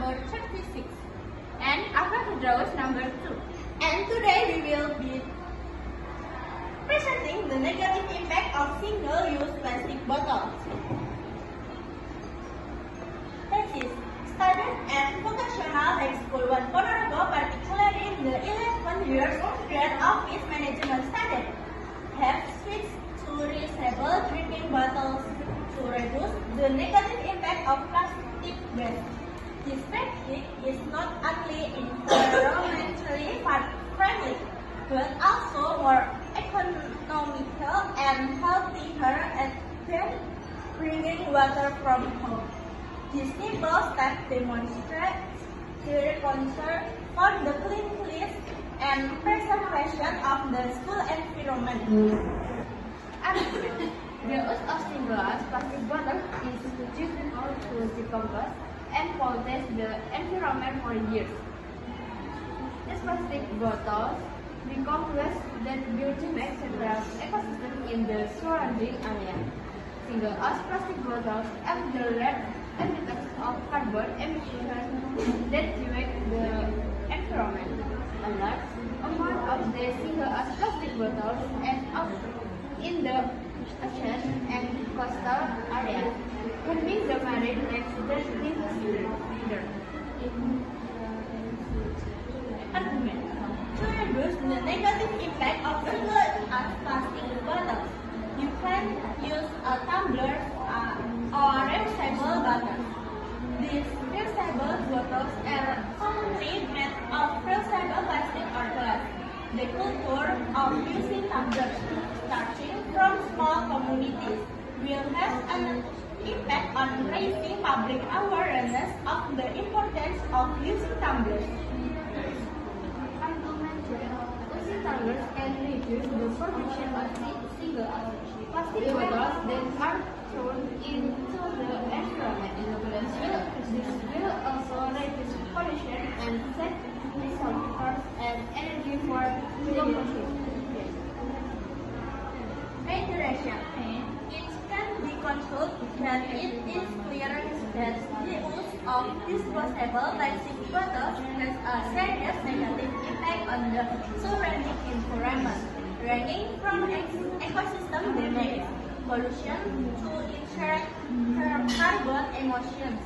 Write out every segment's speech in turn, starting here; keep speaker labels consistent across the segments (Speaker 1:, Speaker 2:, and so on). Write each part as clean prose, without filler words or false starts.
Speaker 1: number 36 and Avogadro's number 2. And today we will be presenting the negative impact of single-use plastic bottles. Thesis started at vocational high school 1 year ago, particularly in the 11 years grade of its management studies, have switched to reusable drinking bottles to reduce the negative impact of plastic waste. This practice is not only environmentally friendly, but also more economical and healthier than bringing water from home. This simple step demonstrates their concern for the cleanliness and preservation of the school environment.
Speaker 2: The use of single-use plastic bottles is difficult to decompose and pollutes the environment for years. These plastic bottles become waste that will damage several ecosystems in the surrounding area. Single-use plastic bottles have the large emitters of carbon emissions that damage the environment. A large amount of the single-use plastic bottles end up in the ocean and coastal areas, harming the marine life that lives there.
Speaker 1: Argument. To reduce the negative impact of single-use plastic bottles, you can use a tumbler or reusable bottles. These reusable bottles are commonly made of reusable plastic or glass. The culture of using tumblers, starting from small communities, will have an impact on raising public awareness of the importance of using tumblers.
Speaker 2: Using tumblers can reduce the production of single-use plastic bottles that are thrown into the environment. This will also reduce pollution and save resources and energy for locomotion.
Speaker 1: Reiteration. It can be concluded that it is clear that the use of disposable plastic bottles has a serious negative impact on the surrounding environment, ranging from ecosystem damage, pollution, to inherent carbon emissions.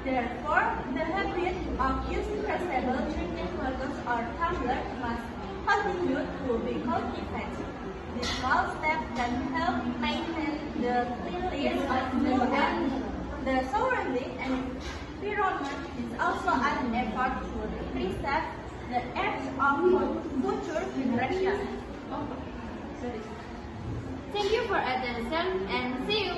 Speaker 1: Therefore, the habit of using reusable drinking bottles or tumblers must continue to be cultivated. This small step can help maintain the cleanliness of the surrounding environment. Is also an effort to preserve the earth of future generations.
Speaker 2: Thank you for attention and see you.